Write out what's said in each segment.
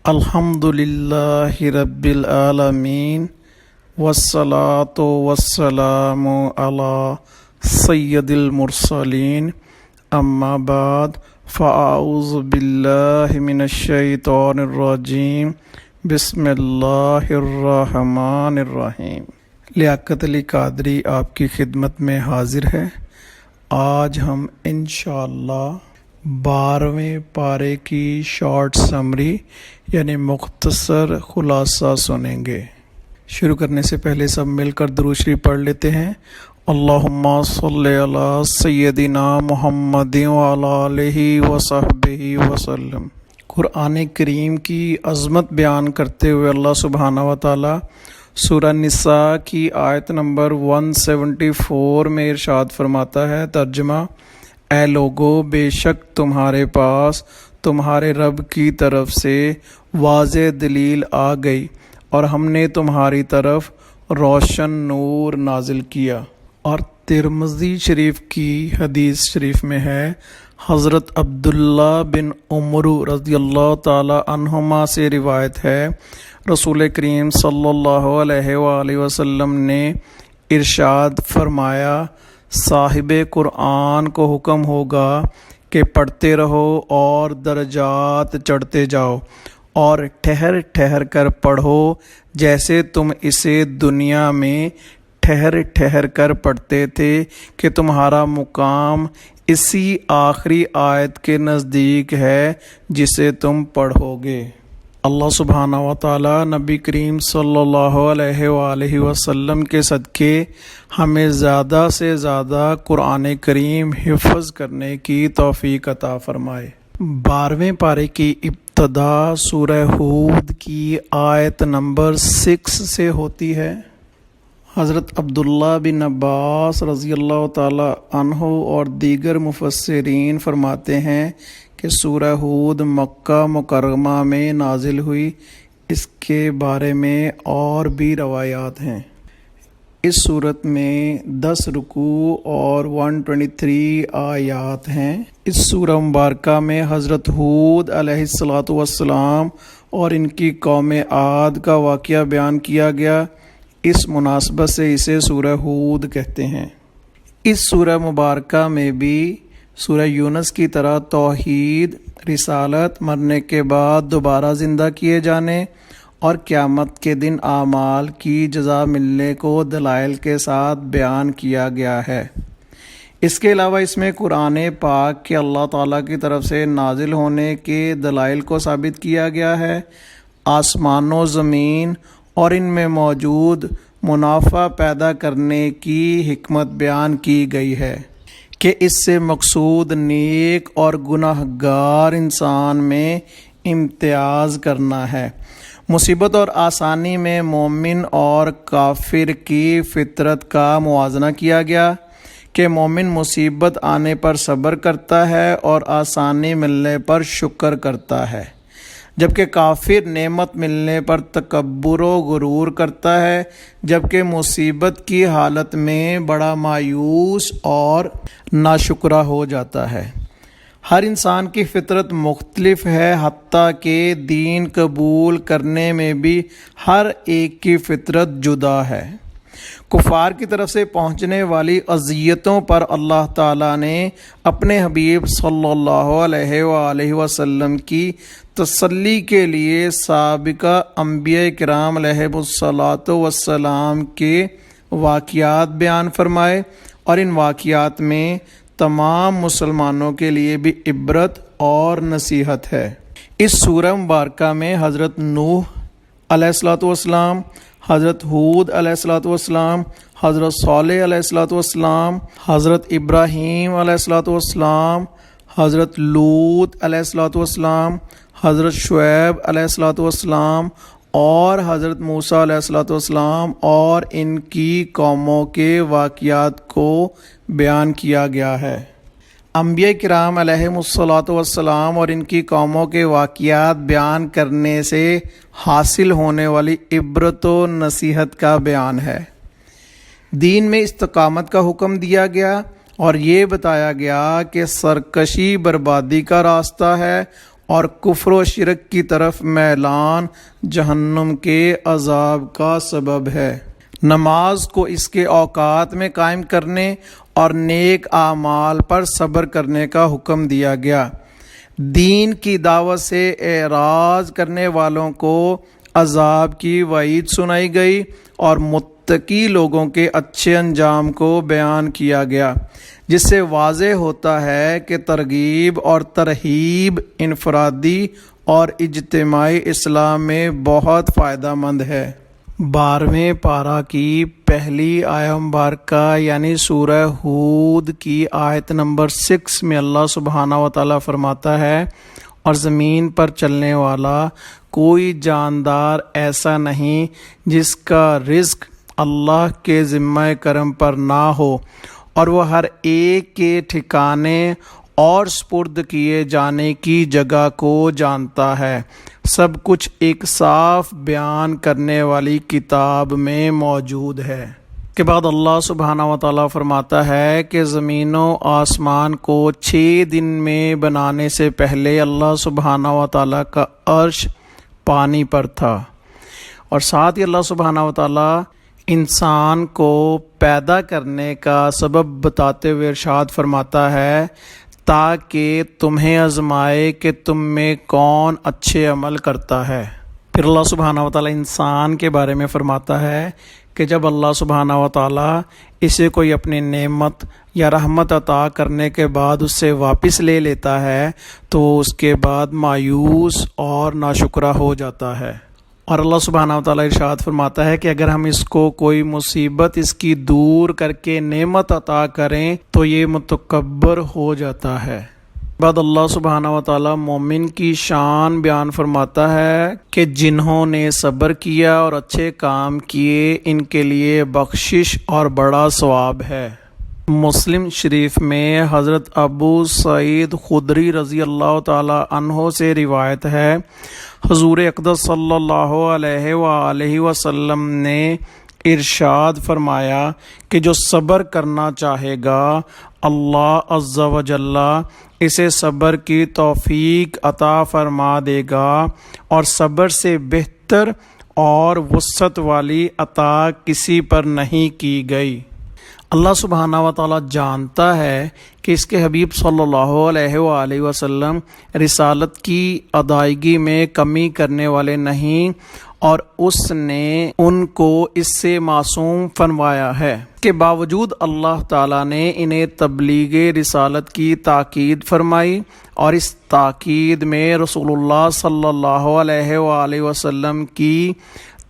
الحمدللہ رب العالمین والصلاة والسلام علی سید المرسلین اما بعد فاعوذ باللہ من الشیطان الرجیم بسم اللہ الرحمن الرحیم۔ لیاقت علی قادری آپ کی خدمت میں حاضر ہے۔ آج ہم انشاءاللہ 12ویں پارے کی شارٹ سمری یعنی مختصر خلاصہ سنیں گے۔ شروع کرنے سے پہلے سب مل کر درود شریف پڑھ لیتے ہیں۔ اللہم صلی علی سیدنا محمد وعلی آلہ وصحبہ وسلم۔ قرآن کریم کی عظمت بیان کرتے ہوئے اللہ سبحانہ و تعالی سورہ نساء کی آیت نمبر 174 میں ارشاد فرماتا ہے، ترجمہ: اے لوگو، بے شک تمہارے پاس تمہارے رب کی طرف سے واضح دلیل آ گئی اور ہم نے تمہاری طرف روشن نور نازل کیا۔ اور ترمذی شریف کی حدیث شریف میں ہے، حضرت عبداللہ بن عمر رضی اللہ تعالی عنہما سے روایت ہے، رسول کریم صلی اللہ علیہ وآلہ وسلم نے ارشاد فرمایا، صاحب قرآن کو حکم ہوگا کہ پڑھتے رہو اور درجات چڑھتے جاؤ اور ٹھہر ٹھہر کر پڑھو جیسے تم اسے دنیا میں ٹھہر ٹھہر کر پڑھتے تھے کہ تمہارا مقام اسی آخری آیت کے نزدیک ہے جسے تم پڑھو گے۔ اللہ سبحانہ و تعالی نبی کریم صلی اللہ علیہ وآلہ وسلم کے صدقے ہمیں زیادہ سے زیادہ قرآن کریم حفظ کرنے کی توفیق عطا فرمائے۔ 12ویں پارے کی ابتدا سورہ ہود کی آیت نمبر 6 سے ہوتی ہے۔ حضرت عبداللہ بن عباس رضی اللہ تعالی عنہ اور دیگر مفسرین فرماتے ہیں کہ سورہ ہود مکہ مکرمہ میں نازل ہوئی۔ اس کے بارے میں اور بھی روایات ہیں۔ اس صورت میں 10 رکوع اور 123 آیات ہیں۔ اس سورہ مبارکہ میں حضرت ہود علیہ السلام اور ان کی قوم عاد کا واقعہ بیان کیا گیا۔ اس مناسبت سے اسے سورہ ہود کہتے ہیں۔ اس سورہ مبارکہ میں بھی سورہ یونس کی طرح توحید، رسالت، مرنے کے بعد دوبارہ زندہ کیے جانے اور قیامت کے دن اعمال کی جزا ملنے کو دلائل کے ساتھ بیان کیا گیا ہے۔ اس کے علاوہ اس میں قرآن پاک کے اللہ تعالیٰ کی طرف سے نازل ہونے کے دلائل کو ثابت کیا گیا ہے۔ آسمان و زمین اور ان میں موجود منافع پیدا کرنے کی حکمت بیان کی گئی ہے کہ اس سے مقصود نیک اور گناہ گار انسان میں امتیاز کرنا ہے۔ مصیبت اور آسانی میں مومن اور کافر کی فطرت کا موازنہ کیا گیا کہ مومن مصیبت آنے پر صبر کرتا ہے اور آسانی ملنے پر شکر کرتا ہے، جبکہ کافر نعمت ملنے پر تکبر و غرور کرتا ہے، جبکہ مصیبت کی حالت میں بڑا مایوس اور ناشکرا ہو جاتا ہے۔ ہر انسان کی فطرت مختلف ہے، حتیٰ کہ دین قبول کرنے میں بھی ہر ایک کی فطرت جدا ہے۔ کفار کی طرف سے پہنچنے والی اذیتوں پر اللہ تعالیٰ نے اپنے حبیب صلی اللہ علیہ وآلہ وسلم کی تسلی کے لیے سابقہ انبیاء کرام علیہ الصلاۃ والسلام کے واقعات بیان فرمائے، اور ان واقعات میں تمام مسلمانوں کے لیے بھی عبرت اور نصیحت ہے۔ اس سورہ مبارکہ میں حضرت نوح علیہ السلام، حضرت ہود علیہ السلام، حضرت صالح علیہ السلام، حضرت ابراہیم علیہ السلام، حضرت لوط علیہ السلام، حضرت شعیب علیہ السلام اور حضرت موسیٰ علیہ السلام اور ان کی قوموں کے واقعات کو بیان کیا گیا ہے۔ انبیاء کرام علیہ السلام اور ان کی قوموں کے واقعات بیان کرنے سے حاصل ہونے والی عبرت و نصیحت کا بیان ہے۔ دین میں استقامت کا حکم دیا گیا اور یہ بتایا گیا کہ سرکشی بربادی کا راستہ ہے اور کفر و شرک کی طرف میلان جہنم کے عذاب کا سبب ہے۔ نماز کو اس کے اوقات میں قائم کرنے اور نیک اعمال پر صبر کرنے کا حکم دیا گیا۔ دین کی دعوت سے اعراض کرنے والوں کو عذاب کی وعید سنائی گئی اور متقی لوگوں کے اچھے انجام کو بیان کیا گیا، جس سے واضح ہوتا ہے کہ ترغیب اور ترہیب انفرادی اور اجتماعی اصلاح میں بہت فائدہ مند ہے۔ 12ویں پارہ کی پہلی آیہ مبارکہ یعنی سورہ ہود کی آیت نمبر 6 میں اللہ سبحانہ و تعالیٰ فرماتا ہے، اور زمین پر چلنے والا کوئی جاندار ایسا نہیں جس کا رزق اللہ کے ذمہ کرم پر نہ ہو، اور وہ ہر ایک کے ٹھکانے اور سپرد کیے جانے کی جگہ کو جانتا ہے۔ سب کچھ ایک صاف بیان کرنے والی کتاب میں موجود ہے۔ کے بعد اللہ سبحانہ و تعالیٰ فرماتا ہے کہ زمین و آسمان کو 6 دن میں بنانے سے پہلے اللہ سبحانہ و تعالیٰ کا عرش پانی پر تھا، اور ساتھ ہی اللہ سبحانہ و تعالیٰ انسان کو پیدا کرنے کا سبب بتاتے ہوئے ارشاد فرماتا ہے تاکہ تمہیں آزمائے کہ تم میں کون اچھے عمل کرتا ہے۔ پھر اللہ سبحانہ و تعالیٰ انسان کے بارے میں فرماتا ہے کہ جب اللہ سبحانہ و تعالیٰ اسے کوئی اپنی نعمت یا رحمت عطا کرنے کے بعد اس سے واپس لے لیتا ہے تو وہ اس کے بعد مایوس اور ناشکرہ ہو جاتا ہے، اور اللہ سبحانہ و تعالیٰ ارشاد فرماتا ہے کہ اگر ہم اس کو کوئی مصیبت اس کی دور کر کے نعمت عطا کریں تو یہ متکبر ہو جاتا ہے۔ بعد اللہ سبحانہ و تعالیٰ مومن کی شان بیان فرماتا ہے کہ جنہوں نے صبر کیا اور اچھے کام کیے ان کے لیے بخشش اور بڑا ثواب ہے۔ مسلم شریف میں حضرت ابو سعید خدری رضی اللہ تعالی عنہ سے روایت ہے، حضور اقدس صلی اللہ علیہ وآلہ وسلم نے ارشاد فرمایا کہ جو صبر کرنا چاہے گا اللہ عز و جل اسے صبر کی توفیق عطا فرما دے گا، اور صبر سے بہتر اور وسعت والی عطا کسی پر نہیں کی گئی۔ اللہ سبحانہ و تعالیٰ جانتا ہے کہ اس کے حبیب صلی اللہ علیہ وآلہ وسلم رسالت کی ادائیگی میں کمی کرنے والے نہیں، اور اس نے ان کو اس سے معصوم فرمایا ہے۔ اس کے باوجود اللہ تعالیٰ نے انہیں تبلیغ رسالت کی تاکید فرمائی، اور اس تاکید میں رسول اللہ صلی اللہ علیہ وآلہ وسلم کی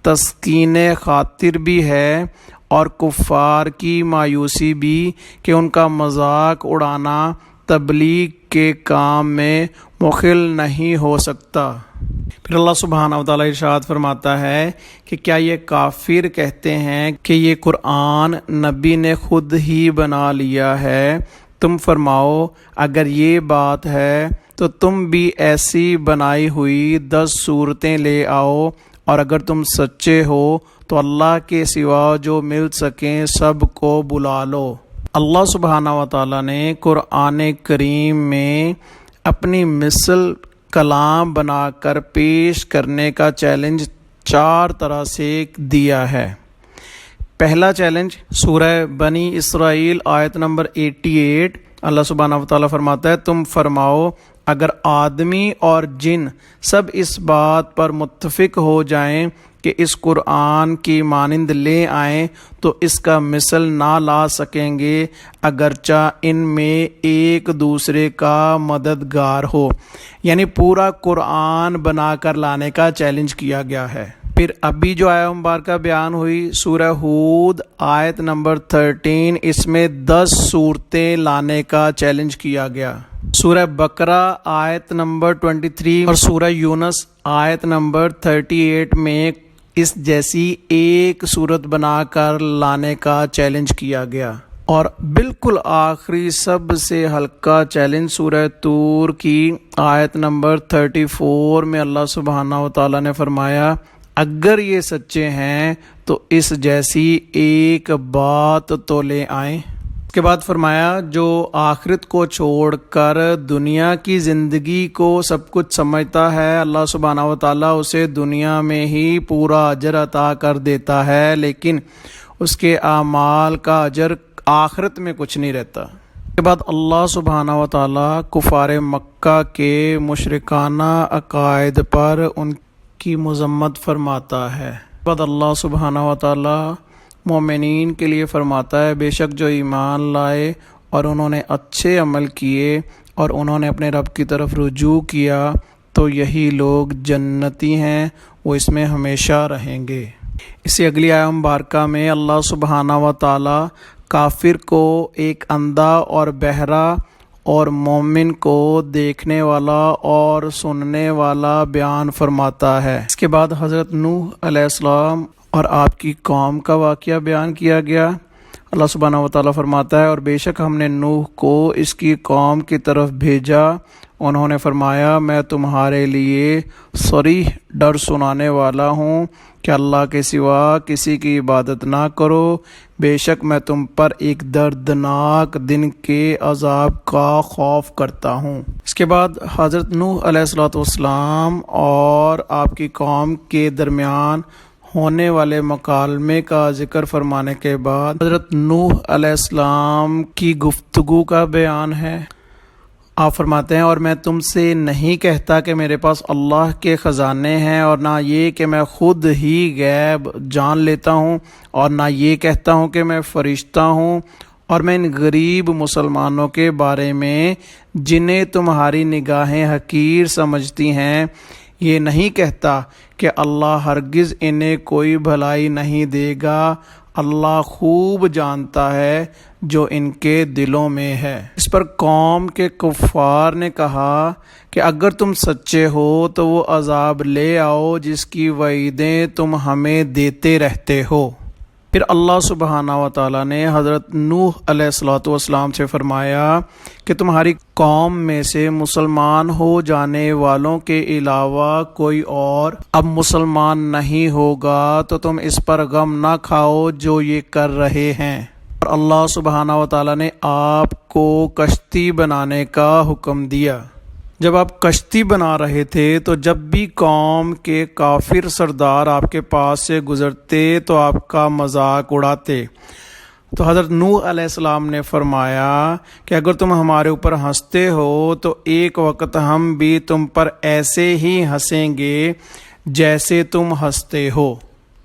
تسکین خاطر بھی ہے اور کفار کی مایوسی بھی کہ ان کا مذاق اڑانا تبلیغ کے کام میں مخل نہیں ہو سکتا۔ پھر اللہ سبحانہ و تعالیٰ ارشاد فرماتا ہے کہ کیا یہ کافر کہتے ہیں کہ یہ قرآن نبی نے خود ہی بنا لیا ہے؟ تم فرماؤ اگر یہ بات ہے تو تم بھی ایسی بنائی ہوئی 10 صورتیں لے آؤ، اور اگر تم سچے ہو تو اللہ کے سوا جو مل سکیں سب کو بلا لو۔ اللہ سبحانہ و تعالیٰ نے قرآن کریم میں اپنی مثل کلام بنا کر پیش کرنے کا چیلنج 4 طرح سے دیا ہے۔ پہلا چیلنج سورہ بنی اسرائیل آیت نمبر 88، اللہ سبحانہ و تعالیٰ فرماتا ہے تم فرماؤ اگر آدمی اور جن سب اس بات پر متفق ہو جائیں کہ اس قرآن کی مانند لے آئیں تو اس کا مثل نہ لا سکیں گے اگرچہ ان میں ایک دوسرے کا مددگار ہو، یعنی پورا قرآن بنا کر لانے کا چیلنج کیا گیا ہے۔ پھر ابھی جو آیہ مبارکہ بیان ہوئی سورہ ہود آیت نمبر 13، اس میں 10 صورتیں لانے کا چیلنج کیا گیا۔ سورہ بقرہ آیت نمبر 23 اور سورہ یونس آیت نمبر 38 میں اس جیسی ایک صورت بنا کر لانے کا چیلنج کیا گیا۔ اور بالکل آخری سب سے ہلکا چیلنج سورہ طور کی آیت نمبر 34 میں اللہ سبحانہ و تعالیٰ نے فرمایا اگر یہ سچے ہیں تو اس جیسی ایک بات تو لے آئیں۔ اس کے بعد فرمایا جو آخرت کو چھوڑ کر دنیا کی زندگی کو سب کچھ سمجھتا ہے، اللہ سبحانہ و تعالیٰ اسے دنیا میں ہی پورا اجر عطا کر دیتا ہے، لیکن اس کے اعمال کا اجر آخرت میں کچھ نہیں رہتا۔ اس کے بعد اللہ سبحانہ و تعالیٰ کفار مکہ کے مشرکانہ عقائد پر ان کی مذمت فرماتا ہے۔ اس کے بعد اللہ سبحانہ و تعالیٰ مومنین کے لیے فرماتا ہے بے شک جو ایمان لائے اور انہوں نے اچھے عمل کیے اور انہوں نے اپنے رب کی طرف رجوع کیا تو یہی لوگ جنتی ہیں، وہ اس میں ہمیشہ رہیں گے۔ اسی اگلی آیت مبارکہ میں اللہ سبحانہ و تعالی کافر کو ایک اندھا اور بہرا اور مومن کو دیکھنے والا اور سننے والا بیان فرماتا ہے۔ اس کے بعد حضرت نوح علیہ السلام اور آپ کی قوم کا واقعہ بیان کیا گیا۔ اللہ سبحانہ و تعالیٰ فرماتا ہے اور بے شک ہم نے نوح کو اس کی قوم کی طرف بھیجا، انہوں نے فرمایا میں تمہارے لیے صریح ڈر سنانے والا ہوں کہ اللہ کے سوا کسی کی عبادت نہ کرو، بے شک میں تم پر ایک دردناک دن کے عذاب کا خوف کرتا ہوں۔ اس کے بعد حضرت نوح علیہ السلام اور آپ کی قوم کے درمیان ہونے والے مکالمے کا ذکر فرمانے کے بعد حضرت نوح علیہ السلام کی گفتگو کا بیان ہے۔ آپ فرماتے ہیں اور میں تم سے نہیں کہتا کہ میرے پاس اللہ کے خزانے ہیں، اور نہ یہ کہ میں خود ہی غیب جان لیتا ہوں، اور نہ یہ کہتا ہوں کہ میں فرشتہ ہوں، اور میں ان غریب مسلمانوں کے بارے میں جنہیں تمہاری نگاہیں حقیر سمجھتی ہیں یہ نہیں کہتا کہ اللہ ہرگز انہیں کوئی بھلائی نہیں دے گا، اللہ خوب جانتا ہے جو ان کے دلوں میں ہے۔ اس پر قوم کے کفار نے کہا کہ اگر تم سچے ہو تو وہ عذاب لے آؤ جس کی وعیدیں تم ہمیں دیتے رہتے ہو۔ پھر اللہ سبحانہ و تعالیٰ نے حضرت نوح علیہ السلام سے فرمایا کہ تمہاری قوم میں سے مسلمان ہو جانے والوں کے علاوہ کوئی اور اب مسلمان نہیں ہوگا تو تم اس پر غم نہ کھاؤ جو یہ کر رہے ہیں۔ اور اللہ سبحانہ و تعالیٰ نے آپ کو کشتی بنانے کا حکم دیا۔ جب آپ کشتی بنا رہے تھے تو جب بھی قوم کے کافر سردار آپ کے پاس سے گزرتے تو آپ کا مذاق اڑاتے، تو حضرت نوح علیہ السلام نے فرمایا کہ اگر تم ہمارے اوپر ہنستے ہو تو ایک وقت ہم بھی تم پر ایسے ہی ہنسیں گے جیسے تم ہنستے ہو۔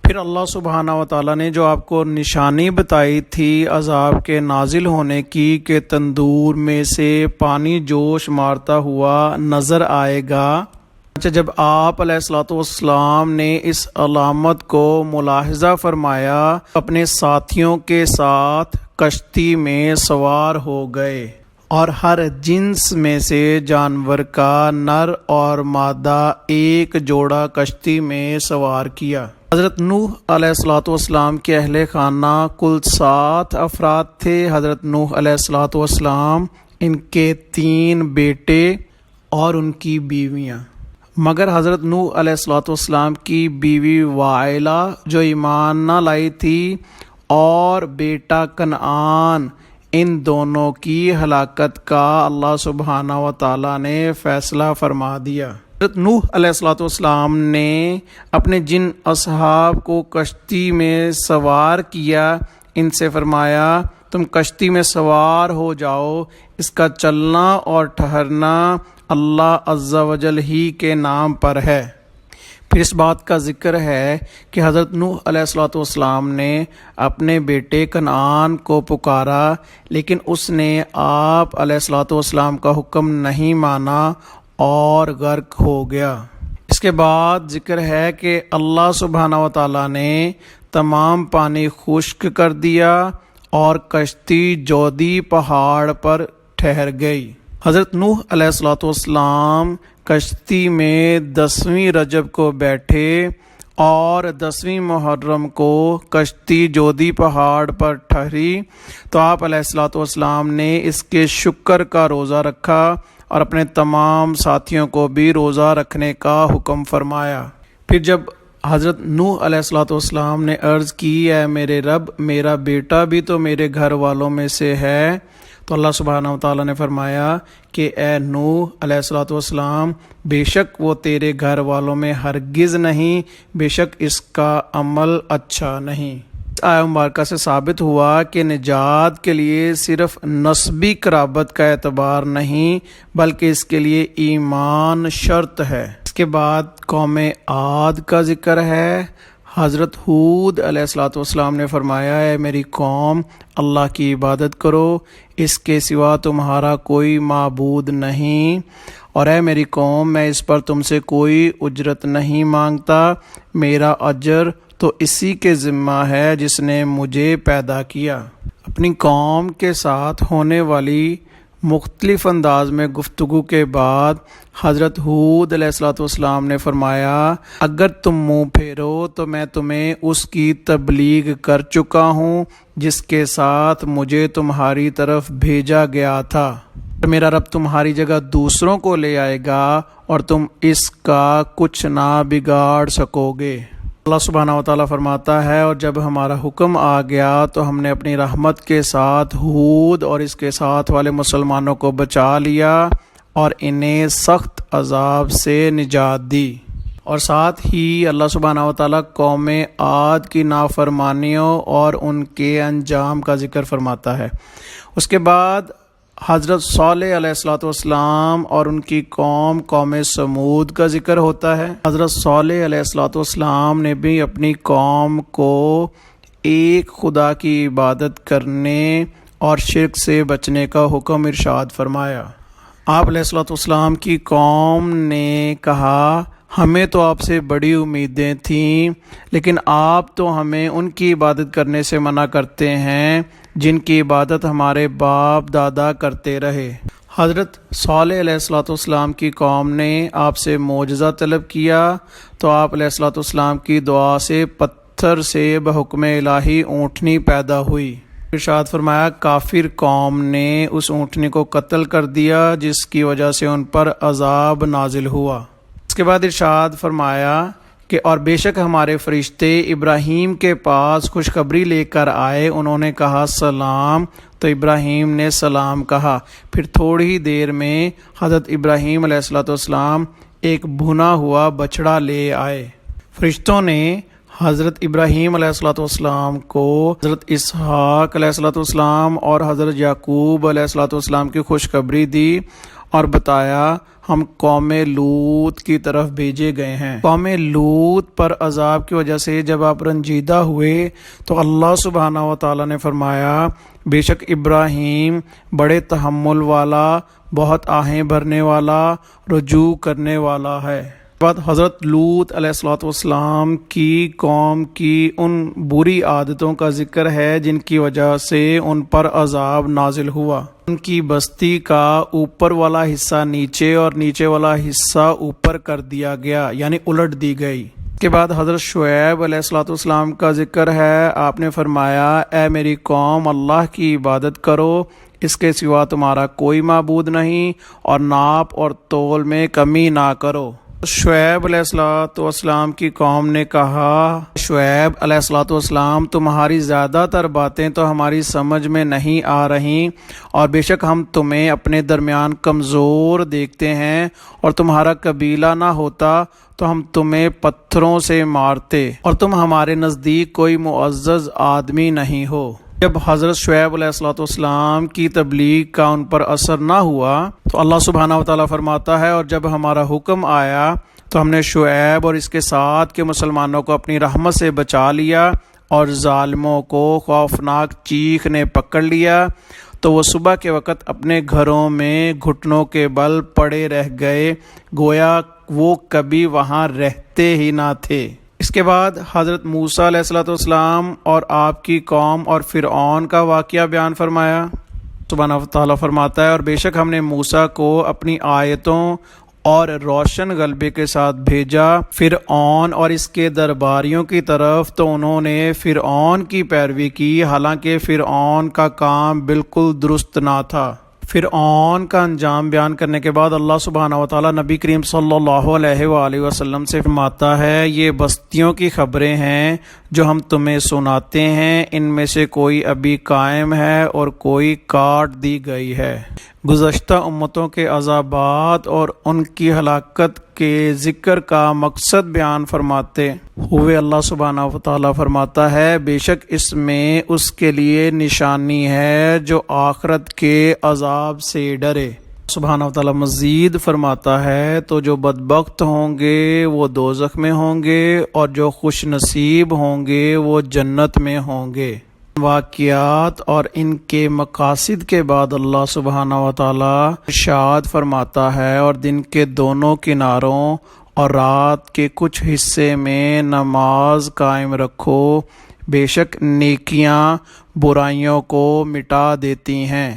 پھر اللہ سبحانہ و تعالیٰ نے جو آپ کو نشانی بتائی تھی عذاب کے نازل ہونے کی کہ تندور میں سے پانی جوش مارتا ہوا نظر آئے گا، جب آپ علیہ السلام نے اس علامت کو ملاحظہ فرمایا اپنے ساتھیوں کے ساتھ کشتی میں سوار ہو گئے اور ہر جنس میں سے جانور کا نر اور مادہ ایک جوڑا کشتی میں سوار کیا۔ حضرت نوح علیہ السلام کے اہل خانہ کل 7 افراد تھے۔ حضرت نوح علیہ السلام، ان کے 3 بیٹے اور ان کی بیویاں، مگر حضرت نوح علیہ السلام کی بیوی وائلہ جو ایمان نہ لائی تھی اور بیٹا کنعان، ان دونوں کی ہلاکت کا اللہ سبحانہ و تعالیٰ نے فیصلہ فرما دیا۔ حضرت نوح علیہ السلام نے اپنے جن اصحاب کو کشتی میں سوار کیا ان سے فرمایا تم کشتی میں سوار ہو جاؤ، اس کا چلنا اور ٹھہرنا اللہ عز و جل ہی کے نام پر ہے۔ پھر اس بات کا ذکر ہے کہ حضرت نوح علیہ السلام نے اپنے بیٹے کنعان کو پکارا لیکن اس نے آپ علیہ السلام کا حکم نہیں مانا اور غرق ہو گیا۔ اس کے بعد ذکر ہے کہ اللہ سبحانہ و تعالیٰ نے تمام پانی خشک کر دیا اور کشتی جودی پہاڑ پر ٹھہر گئی۔ حضرت نوح علیہ السلام کشتی میں 10ویں رجب کو بیٹھے اور 10ویں محرم کو کشتی جودی پہاڑ پر ٹھہری تو آپ علیہ السلام نے اس کے شکر کا روزہ رکھا اور اپنے تمام ساتھیوں کو بھی روزہ رکھنے کا حکم فرمایا۔ پھر جب حضرت نوح علیہ الصلوۃ والسلام نے عرض کی اے میرے رب میرا بیٹا بھی تو میرے گھر والوں میں سے ہے، تو اللہ سبحانہ و تعالیٰ نے فرمایا کہ اے نوح علیہ الصلوۃ والسلام بے شک وہ تیرے گھر والوں میں ہرگز نہیں، بے شک اس کا عمل اچھا نہیں۔ آیہ مبارکہ سے ثابت ہوا کہ نجات کے لیے صرف نسبی قرابت کا اعتبار نہیں بلکہ اس کے لیے ایمان شرط ہے۔ اس کے بعد قوم عاد کا ذکر ہے۔ حضرت ہود علیہ الصلوۃ والسلام نے فرمایا اے میری قوم اللہ کی عبادت کرو، اس کے سوا تمہارا کوئی معبود نہیں، اور اے میری قوم میں اس پر تم سے کوئی اجرت نہیں مانگتا، میرا اجر تو اسی کے ذمہ ہے جس نے مجھے پیدا کیا۔ اپنی قوم کے ساتھ ہونے والی مختلف انداز میں گفتگو کے بعد حضرت ہود علیہ الصلوۃ والسلام نے فرمایا اگر تم منہ پھیرو تو میں تمہیں اس کی تبلیغ کر چکا ہوں جس کے ساتھ مجھے تمہاری طرف بھیجا گیا تھا، میرا رب تمہاری جگہ دوسروں کو لے آئے گا اور تم اس کا کچھ نہ بگاڑ سکو گے۔ اللہ سبحانہ و تعالیٰ فرماتا ہے اور جب ہمارا حکم آ گیا تو ہم نے اپنی رحمت کے ساتھ ہود اور اس کے ساتھ والے مسلمانوں کو بچا لیا اور انہیں سخت عذاب سے نجات دی، اور ساتھ ہی اللہ سبحانہ و تعالیٰ قوم عاد کی نافرمانیوں اور ان کے انجام کا ذکر فرماتا ہے۔ اس کے بعد حضرت صالح علیہ الصلوۃ والسلام اور ان کی قوم سمود کا ذکر ہوتا ہے۔ حضرت صالح علیہ الصلوۃ والسلام نے بھی اپنی قوم کو ایک خدا کی عبادت کرنے اور شرک سے بچنے کا حکم ارشاد فرمایا۔ آپ علیہ الصلوۃ والسلام کی قوم نے کہا ہمیں تو آپ سے بڑی امیدیں تھیں لیکن آپ تو ہمیں ان کی عبادت کرنے سے منع کرتے ہیں جن کی عبادت ہمارے باپ دادا کرتے رہے۔ حضرت صالح علیہ الصلوۃ والسلام کی قوم نے آپ سے معجزہ طلب کیا تو آپ علیہ الصلوۃ والسلام کی دعا سے پتھر سے بحکم الہی اونٹنی پیدا ہوئی۔ ارشاد فرمایا کافر قوم نے اس اونٹنی کو قتل کر دیا جس کی وجہ سے ان پر عذاب نازل ہوا۔ اس کے بعد ارشاد فرمایا کہ اور بے شک ہمارے فرشتے ابراہیم کے پاس خوشخبری لے کر آئے، انہوں نے کہا سلام، تو ابراہیم نے سلام کہا، پھر تھوڑی ہی دیر میں حضرت ابراہیم علیہ الصلوۃ والسلام ایک بھنا ہوا بچڑا لے آئے۔ فرشتوں نے حضرت ابراہیم علیہ الصلوۃ والسلام کو حضرت اسحاق علیہ الصلوۃ والسلام اور حضرت یعقوب علیہ الصلوۃ والسلام کی خوشخبری دی اور بتایا ہم قوم لوط کی طرف بھیجے گئے ہیں۔ قوم لوط پر عذاب کی وجہ سے جب آپ رنجیدہ ہوئے تو اللہ سبحانہ و تعالیٰ نے فرمایا بے شک ابراہیم بڑے تحمل والا، بہت آہیں بھرنے والا، رجوع کرنے والا ہے۔ بعد حضرت لوط علیہ الصلوۃ والسلام کی قوم کی ان بری عادتوں کا ذکر ہے جن کی وجہ سے ان پر عذاب نازل ہوا۔ ان کی بستی کا اوپر والا حصہ نیچے اور نیچے والا حصہ اوپر کر دیا گیا، یعنی الٹ دی گئی۔ اس کے بعد حضرت شعیب علیہ الصلوۃ والسلام کا ذکر ہے۔ آپ نے فرمایا اے میری قوم اللہ کی عبادت کرو، اس کے سوا تمہارا کوئی معبود نہیں، اور ناپ اور تول میں کمی نہ کرو۔ شعیب علیہ الصلوۃ والسلام کی قوم نے کہا شعیب علیہ الصلوۃ والسلام تمہاری زیادہ تر باتیں تو ہماری سمجھ میں نہیں آ رہی، اور بے شک ہم تمہیں اپنے درمیان کمزور دیکھتے ہیں، اور تمہارا قبیلہ نہ ہوتا تو ہم تمہیں پتھروں سے مارتے، اور تم ہمارے نزدیک کوئی معزز آدمی نہیں ہو۔ جب حضرت شعیب علیہ الصلوۃ والسلام کی تبلیغ کا ان پر اثر نہ ہوا تو اللہ سبحانہ و تعالیٰ فرماتا ہے اور جب ہمارا حکم آیا تو ہم نے شعیب اور اس کے ساتھ کے مسلمانوں کو اپنی رحمت سے بچا لیا، اور ظالموں کو خوفناک چیخ نے پکڑ لیا تو وہ صبح کے وقت اپنے گھروں میں گھٹنوں کے بل پڑے رہ گئے، گویا وہ کبھی وہاں رہتے ہی نہ تھے۔ اس کے بعد حضرت موسیٰ علیہ الصلوۃ والسلام اور آپ کی قوم اور فرعون کا واقعہ بیان فرمایا۔ سبحانہ تعالیٰ فرماتا ہے اور بے شک ہم نے موسیٰ کو اپنی آیتوں اور روشن غلبے کے ساتھ بھیجا فرعون اور اس کے درباریوں کی طرف، تو انہوں نے فرعون کی پیروی کی، حالانکہ فرعون کا کام بالکل درست نہ تھا۔ فرعون کا انجام بیان کرنے کے بعد اللہ سبحانہ و تعالیٰ نبی کریم صلی اللہ علیہ وآلہ وسلم سے فرماتا ہے یہ بستیوں کی خبریں ہیں جو ہم تمہیں سناتے ہیں، ان میں سے کوئی ابھی قائم ہے اور کوئی کاٹ دی گئی ہے۔ گزشتہ امتوں کے عذابات اور ان کی ہلاکت کے ذکر کا مقصد بیان فرماتے ہوئے اللہ سبحانہ و تعالیٰ فرماتا ہے بے شک اس میں اس کے لیے نشانی ہے جو آخرت کے عذاب سے ڈرے۔ سبحانہ و تعالیٰ مزید فرماتا ہے تو جو بدبخت ہوں گے وہ دوزخ میں ہوں گے اور جو خوش نصیب ہوں گے وہ جنت میں ہوں گے۔ واقعات اور ان کے مقاصد کے بعد اللہ سبحانہ و تعالیٰ ارشاد فرماتا ہے اور دن کے دونوں کناروں اور رات کے کچھ حصے میں نماز قائم رکھو، بے شک نیکیاں برائیوں کو مٹا دیتی ہیں۔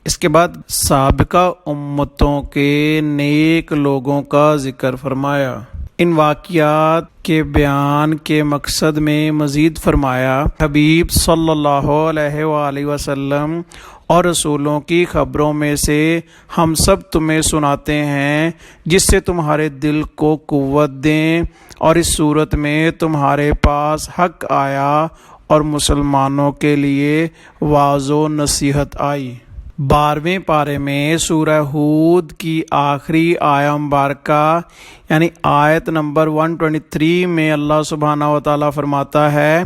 اس کے بعد سابقہ امتوں کے نیک لوگوں کا ذکر فرمایا۔ ان واقعات کے بیان کے مقصد میں مزید فرمایا حبیب صلی اللہ علیہ وآلہ وسلم اور رسولوں کی خبروں میں سے ہم سب تمہیں سناتے ہیں جس سے تمہارے دل کو قوت دیں، اور اس صورت میں تمہارے پاس حق آیا اور مسلمانوں کے لیے واعظ و نصیحت آئی۔ 12ویں پارے میں سورہ ہود کی آخری آیہ مبارکہ یعنی آیت نمبر 123 میں اللہ سبحانہ و تعالیٰ فرماتا ہے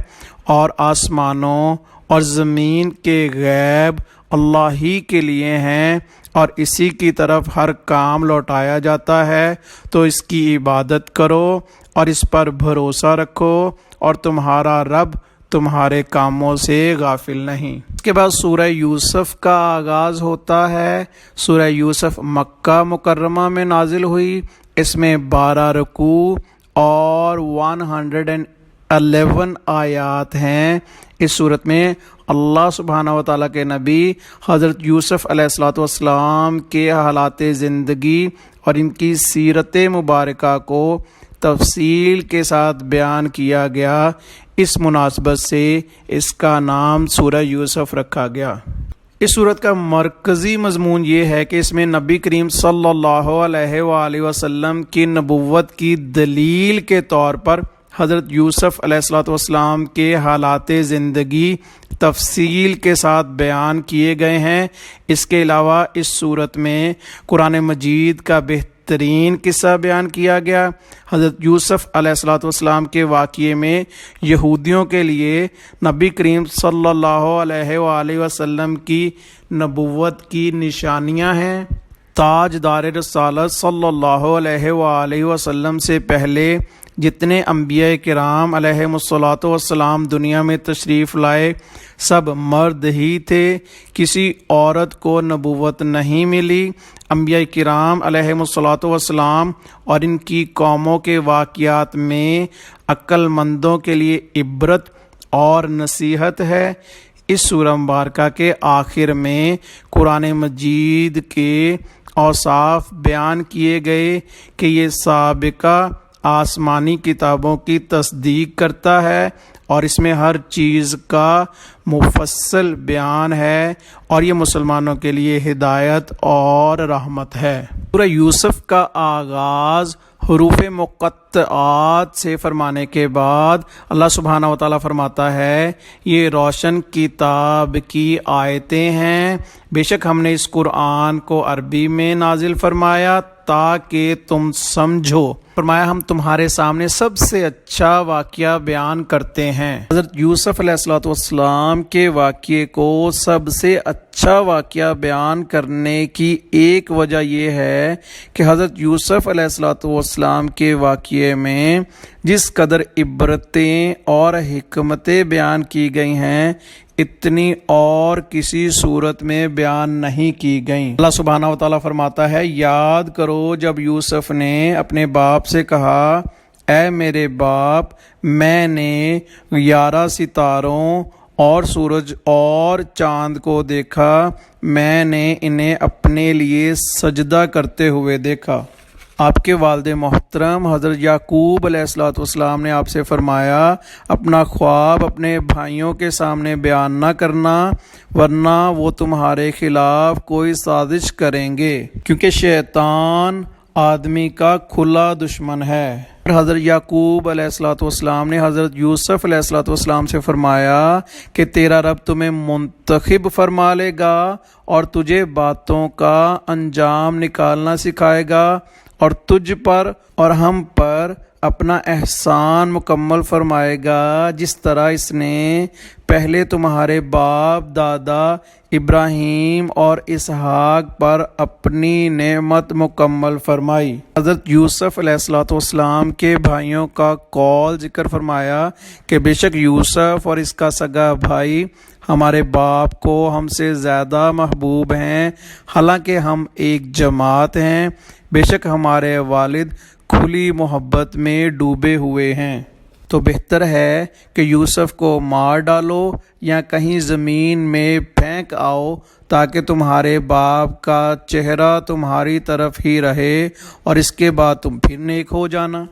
اور آسمانوں اور زمین کے غیب اللہ ہی کے لیے ہیں اور اسی کی طرف ہر کام لوٹایا جاتا ہے، تو اس کی عبادت کرو اور اس پر بھروسہ رکھو اور تمہارا رب تمہارے کاموں سے غافل نہیں۔ اس کے بعد سورہ یوسف کا آغاز ہوتا ہے۔ سورہ یوسف مکہ مکرمہ میں نازل ہوئی، اس میں 12 رکوع اور 111 آیات ہیں۔ اس صورت میں اللہ سبحانہ و تعالیٰ کے نبی حضرت یوسف علیہ السلام کے حالات زندگی اور ان کی سیرت مبارکہ کو تفصیل کے ساتھ بیان کیا گیا، اس مناسبت سے اس کا نام سورہ یوسف رکھا گیا۔ اس سورت کا مرکزی مضمون یہ ہے کہ اس میں نبی کریم صلی اللہ علیہ وآلہ وسلم کی نبوت کی دلیل کے طور پر حضرت یوسف علیہ السلام کے حالات زندگی تفصیل کے ساتھ بیان کیے گئے ہیں۔ اس کے علاوہ اس صورت میں قرآن مجید کا بہترین قصہ بیان کیا گیا۔ حضرت یوسف علیہ السلام کے واقعے میں یہودیوں کے لیے نبی کریم صلی اللہ علیہ وآلہ وسلم کی نبوت کی نشانیاں ہیں۔ تاجدار رسالت صلی اللہ علیہ وآلہ وسلم سے پہلے جتنے انبیاء کرام علیہم الصلاۃ والسلام دنیا میں تشریف لائے سب مرد ہی تھے، کسی عورت کو نبوت نہیں ملی۔ انبیاء کرام علیہم الصلاۃ والسلام اور ان کی قوموں کے واقعات میں عقل مندوں کے لیے عبرت اور نصیحت ہے۔ اس سورہ مبارکہ کے آخر میں قرآن مجید کے اوصاف بیان کیے گئے کہ یہ سابقہ آسمانی کتابوں کی تصدیق کرتا ہے اور اس میں ہر چیز کا مفصل بیان ہے اور یہ مسلمانوں کے لیے ہدایت اور رحمت ہے۔ سورہ یوسف کا آغاز حروف مقطعات سے فرمانے کے بعد اللہ سبحانہ و تعالیٰ فرماتا ہے یہ روشن کتاب کی آیتیں ہیں، بے شک ہم نے اس قرآن کو عربی میں نازل فرمایا تاکہ تم سمجھو۔ فرمایا ہم تمہارے سامنے سب سے اچھا واقعہ بیان کرتے ہیں۔ حضرت یوسف علیہ السلام کے واقعے کو سب سے اچھا واقعہ بیان کرنے کی ایک وجہ یہ ہے کہ حضرت یوسف علیہ السلام کے واقعے میں جس قدر عبرتیں اور حکمتیں بیان کی گئی ہیں اتنی اور کسی صورت میں بیان نہیں کی گئیں۔ اللہ سبحانہ و تعالیٰ فرماتا ہے یاد کرو جب یوسف نے اپنے باپ سے کہا اے میرے باپ میں نے 11 ستاروں اور سورج اور چاند کو دیکھا، میں نے انہیں اپنے لیے سجدہ کرتے ہوئے دیکھا۔ آپ کے والد محترم حضرت یعقوب علیہ الصلوۃ والسلام نے آپ سے فرمایا اپنا خواب اپنے بھائیوں کے سامنے بیان نہ کرنا، ورنہ وہ تمہارے خلاف کوئی سازش کریں گے، کیونکہ شیطان آدمی کا کھلا دشمن ہے۔ حضرت یعقوب علیہ الصلوۃ والسلام نے حضرت یوسف علیہ الصلوۃ والسلام سے فرمایا کہ تیرا رب تمہیں منتخب فرما لے گا اور تجھے باتوں کا انجام نکالنا سکھائے گا، اور تجھ پر اور ہم پر اپنا احسان مکمل فرمائے گا، جس طرح اس نے پہلے تمہارے باپ دادا ابراہیم اور اسحاق پر اپنی نعمت مکمل فرمائی۔ حضرت یوسف علیہ الصلوۃ والسلام کے بھائیوں کا قول ذکر فرمایا کہ بے شک یوسف اور اس کا سگا بھائی ہمارے باپ کو ہم سے زیادہ محبوب ہیں، حالانکہ ہم ایک جماعت ہیں، بے شک ہمارے والد کھلی محبت میں ڈوبے ہوئے ہیں، تو بہتر ہے کہ یوسف کو مار ڈالو یا کہیں زمین میں پھینک آؤ، تاکہ تمہارے باپ کا چہرہ تمہاری طرف ہی رہے اور اس کے بعد تم پھر نیک ہو جانا۔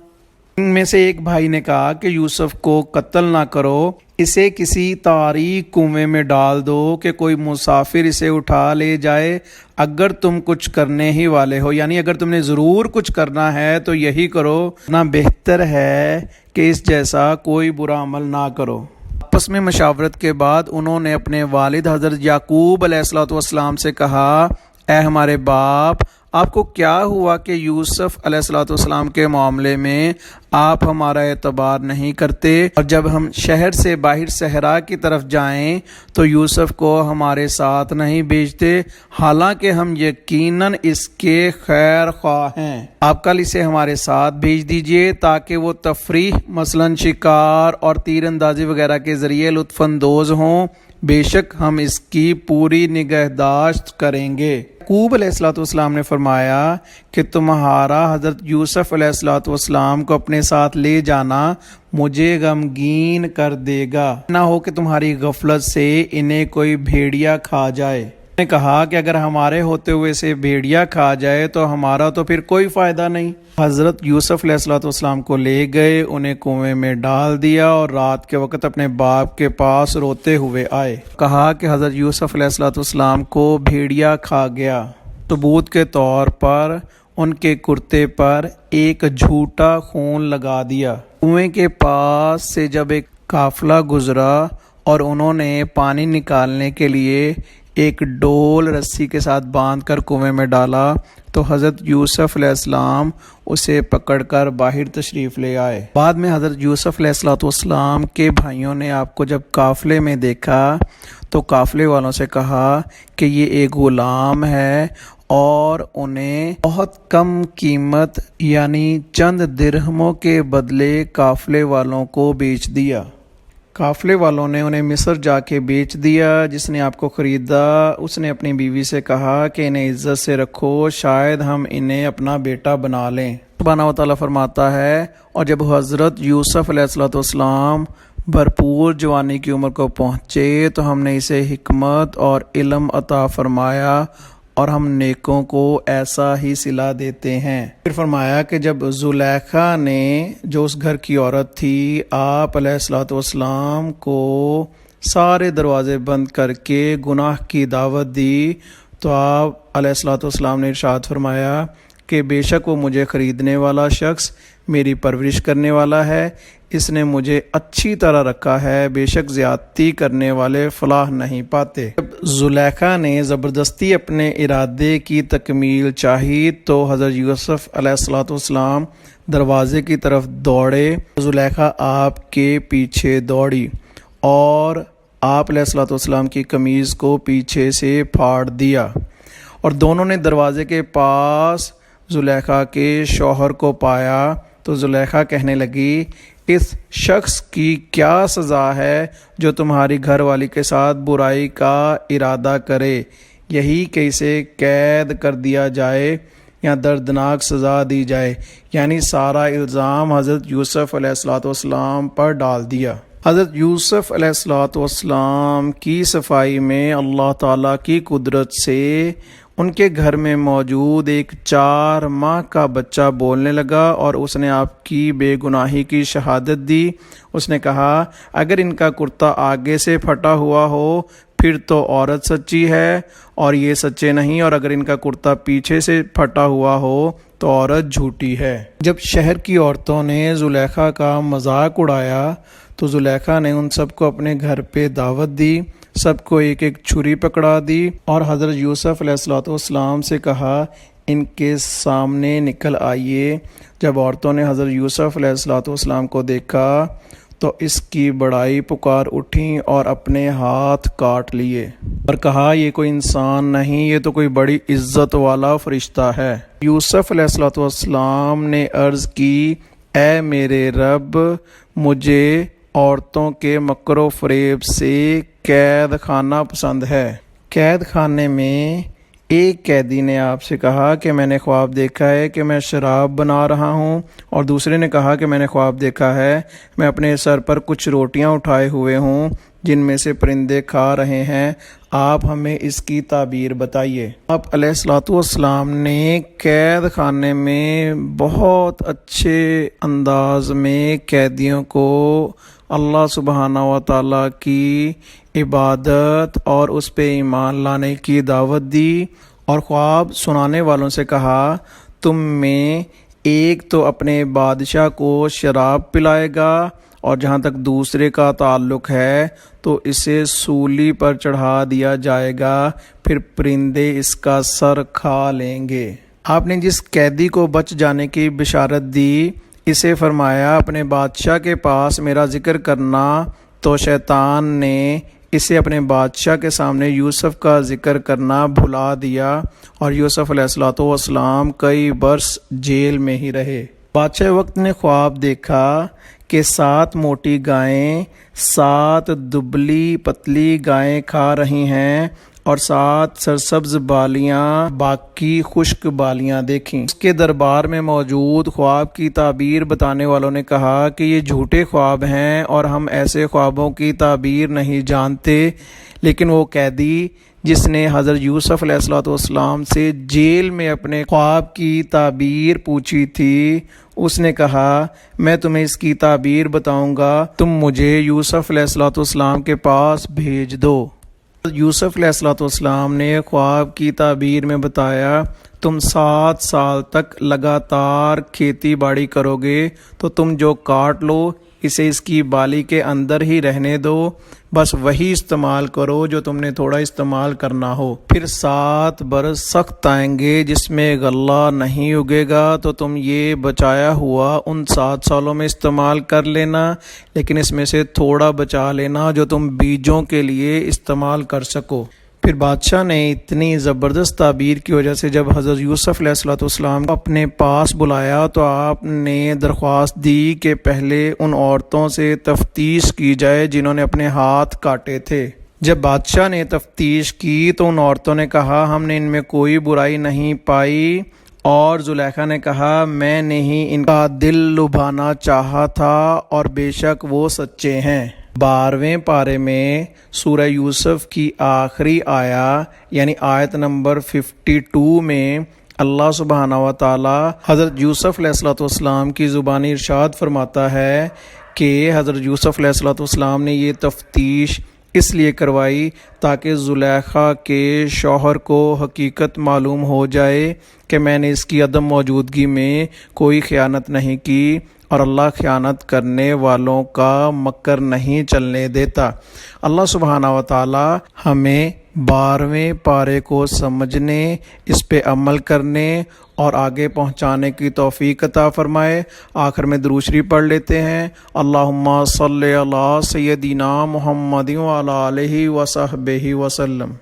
ان میں سے ایک بھائی نے کہا کہ یوسف کو قتل نہ کرو، اسے کسی تاریک کنویں میں ڈال دو کہ کوئی مسافر اسے اٹھا لے جائے، اگر تم کچھ کرنے ہی والے ہو، یعنی اگر تم نے ضرور کچھ کرنا ہے تو یہی کرو، نہ بہتر ہے کہ اس جیسا کوئی برا عمل نہ کرو۔ آپس میں مشاورت کے بعد انہوں نے اپنے والد حضرت یعقوب علیہ الصلوۃ والسلام سے کہا، اے ہمارے باپ، آپ کو کیا ہوا کہ یوسف علیہ الصلوۃ والسلام کے معاملے میں آپ ہمارا اعتبار نہیں کرتے، اور جب ہم شہر سے باہر صحرا کی طرف جائیں تو یوسف کو ہمارے ساتھ نہیں بھیجتے، حالانکہ ہم یقیناً اس کے خیر خواہ ہیں۔ آپ کل اسے ہمارے ساتھ بھیج دیجئے تاکہ وہ تفریح مثلاً شکار اور تیر اندازی وغیرہ کے ذریعے لطف اندوز ہوں، بے شک ہم اس کی پوری نگہداشت کریں گے۔ یعقوب علیہ الصلوۃ والسلام نے فرمایا کہ تمہارا حضرت یوسف علیہ الصلوۃ والسلام کو اپنے ساتھ لے جانا مجھے غمگین کر دے گا، نہ ہو کہ تمہاری غفلت سے انہیں کوئی بھیڑیا کھا جائے۔ نے کہا کہ اگر ہمارے ہوتے ہوئے سے بھیڑیا کھا جائے تو ہمارا تو پھر کوئی فائدہ نہیں۔ حضرت یوسف علیہ الصلوۃ والسلام کو لے گئے، انہیں کنویں میں ڈال دیا اور رات کے وقت اپنے باپ کے پاس روتے ہوئے آئے۔ کہا کہ حضرت یوسف علیہ الصلوۃ والسلام کو بھیڑیا کھا گیا۔ ثبوت کے طور پر ان کے کرتے پر ایک جھوٹا خون لگا دیا۔ کنویں کے پاس سے جب ایک قافلہ گزرا اور انہوں نے پانی نکالنے کے لیے ایک ڈول رسی کے ساتھ باندھ کر کنویں میں ڈالا تو حضرت یوسف علیہ السلام اسے پکڑ کر باہر تشریف لے آئے۔ بعد میں حضرت یوسف علیہ السلام کے بھائیوں نے آپ کو جب قافلے میں دیکھا تو قافلے والوں سے کہا کہ یہ ایک غلام ہے، اور انہیں بہت کم قیمت یعنی چند درہموں کے بدلے قافلے والوں کو بیچ دیا۔ قافلے والوں نے انہیں مصر جا کے بیچ دیا۔ جس نے آپ کو خریدا اس نے اپنی بیوی سے کہا کہ انہیں عزت سے رکھو، شاید ہم انہیں اپنا بیٹا بنا لیں۔ سبحانہ و تعالیٰ فرماتا ہے، اور جب حضرت یوسف علیہ السلام بھرپور جوانی کی عمر کو پہنچے تو ہم نے اسے حکمت اور علم عطا فرمایا، اور ہم نیکوں کو ایسا ہی صلہ دیتے ہیں۔ پھر فرمایا کہ جب زلیخا نے، جو اس گھر کی عورت تھی، آپ علیہ الصلوۃ والسلام کو سارے دروازے بند کر کے گناہ کی دعوت دی تو آپ علیہ الصلوۃ والسلام نے ارشاد فرمایا کہ بے شک وہ مجھے خریدنے والا شخص میری پرورش کرنے والا ہے، اس نے مجھے اچھی طرح رکھا ہے، بے شک زیادتی کرنے والے فلاح نہیں پاتے۔ جب زلیخا نے زبردستی اپنے ارادے کی تکمیل چاہی تو حضرت یوسف علیہ الصلوۃ والسلام دروازے کی طرف دوڑے، زلیخا آپ کے پیچھے دوڑی اور آپ علیہ الصلوۃ والسلام کی قمیض کو پیچھے سے پھاڑ دیا، اور دونوں نے دروازے کے پاس زلیخا کے شوہر کو پایا تو زلیخا کہنے لگی، اس شخص کی کیا سزا ہے جو تمہاری گھر والی کے ساتھ برائی کا ارادہ کرے، یہی کہ اسے قید کر دیا جائے یا دردناک سزا دی جائے، یعنی سارا الزام حضرت یوسف علیہ السلام پر ڈال دیا۔ حضرت یوسف علیہ السلام کی صفائی میں اللہ تعالیٰ کی قدرت سے ان کے گھر میں موجود ایک 4 ماہ کا بچہ بولنے لگا اور اس نے آپ کی بے گناہی کی شہادت دی۔ اس نے کہا اگر ان کا کرتا آگے سے پھٹا ہوا ہو پھر تو عورت سچی ہے اور یہ سچے نہیں، اور اگر ان کا کرتا پیچھے سے پھٹا ہوا ہو تو عورت جھوٹی ہے۔ جب شہر کی عورتوں نے زلیخا کا مذاق اڑایا تو زلیخا نے ان سب کو اپنے گھر پہ دعوت دی، سب کو ایک ایک چھری پکڑا دی اور حضرت یوسف علیہ السلام سے کہا ان کے سامنے نکل آئیے۔ جب عورتوں نے حضرت یوسف علیہ السلام کو دیکھا تو اس کی بڑائی پکار اٹھیں اور اپنے ہاتھ کاٹ لیے اور کہا یہ کوئی انسان نہیں، یہ تو کوئی بڑی عزت والا فرشتہ ہے۔ یوسف علیہ السلام نے عرض کی اے میرے رب، مجھے عورتوں کے مکر و فریب سے قید خانہ پسند ہے۔ قید خانے میں ایک قیدی نے آپ سے کہا کہ میں نے خواب دیکھا ہے کہ میں شراب بنا رہا ہوں، اور دوسرے نے کہا کہ میں نے خواب دیکھا ہے میں اپنے سر پر کچھ روٹیاں اٹھائے ہوئے ہوں جن میں سے پرندے کھا رہے ہیں، آپ ہمیں اس کی تعبیر بتائیے۔ آپ علیہ السلام نے قید خانے میں بہت اچھے انداز میں قیدیوں کو اللہ سبحانہ و تعالیٰ کی عبادت اور اس پہ ایمان لانے کی دعوت دی، اور خواب سنانے والوں سے کہا تم میں ایک تو اپنے بادشاہ کو شراب پلائے گا، اور جہاں تک دوسرے کا تعلق ہے تو اسے سولی پر چڑھا دیا جائے گا، پھر پرندے اس کا سر کھا لیں گے۔ آپ نے جس قیدی کو بچ جانے کی بشارت دی اسے فرمایا اپنے بادشاہ کے پاس میرا ذکر کرنا، تو شیطان نے اسے اپنے بادشاہ کے سامنے یوسف کا ذکر کرنا بھلا دیا، اور یوسف علیہ السلام کئی برس جیل میں ہی رہے۔ بادشاہ وقت نے خواب دیکھا کہ 7 موٹی گائیں 7 دبلی پتلی گائیں کھا رہی ہیں، اور 7 سرسبز بالیاں باقی خشک بالیاں دیکھیں۔ اس کے دربار میں موجود خواب کی تعبیر بتانے والوں نے کہا کہ یہ جھوٹے خواب ہیں اور ہم ایسے خوابوں کی تعبیر نہیں جانتے، لیکن وہ قیدی جس نے حضرت یوسف علیہ السلام سے جیل میں اپنے خواب کی تعبیر پوچھی تھی، اس نے کہا میں تمہیں اس کی تعبیر بتاؤں گا، تم مجھے یوسف علیہ السلام کے پاس بھیج دو۔ یوسف علیہ السلام نے خواب کی تعبیر میں بتایا تم 7 سال تک لگاتار کھیتی باڑی کرو گے، تو تم جو کاٹ لو اسے اس کی بالی کے اندر ہی رہنے دو، بس وہی استعمال کرو جو تم نے تھوڑا استعمال کرنا ہو۔ پھر 7 برس سخت آئیں گے جس میں غلہ نہیں اگے گا، تو تم یہ بچایا ہوا ان 7 سالوں میں استعمال کر لینا، لیکن اس میں سے تھوڑا بچا لینا جو تم بیجوں کے لیے استعمال کر سکو۔ پھر بادشاہ نے اتنی زبردست تعبیر کی وجہ سے جب حضرت یوسف علیہ السلام کو اپنے پاس بلایا تو آپ نے درخواست دی کہ پہلے ان عورتوں سے تفتیش کی جائے جنہوں نے اپنے ہاتھ کاٹے تھے۔ جب بادشاہ نے تفتیش کی تو ان عورتوں نے کہا ہم نے ان میں کوئی برائی نہیں پائی، اور زلیخا نے کہا میں نے ہی ان کا دل لبھانا چاہا تھا، اور بے شک وہ سچے ہیں۔ 12ویں پارے میں سورہ یوسف کی آخری یعنی آیت نمبر 52 میں اللہ سبحانہ و تعالی حضرت یوسف علیہ السلام کی زبانی ارشاد فرماتا ہے کہ حضرت یوسف علیہ السلام نے یہ تفتیش اس لیے کروائی تاکہ زلیخا کے شوہر کو حقیقت معلوم ہو جائے کہ میں نے اس کی عدم موجودگی میں کوئی خیانت نہیں کی، اور اللہ خیانت کرنے والوں کا مکر نہیں چلنے دیتا۔ اللہ سبحانہ و تعالی ہمیں 12ویں پارے کو سمجھنے، اس پہ عمل کرنے اور آگے پہنچانے کی توفیق عطا فرمائے۔ آخر میں درود شریف پڑھ لیتے ہیں۔ اللہم صلی علی سیدنا محمد وعلی آلہ وصحبہ وسلم۔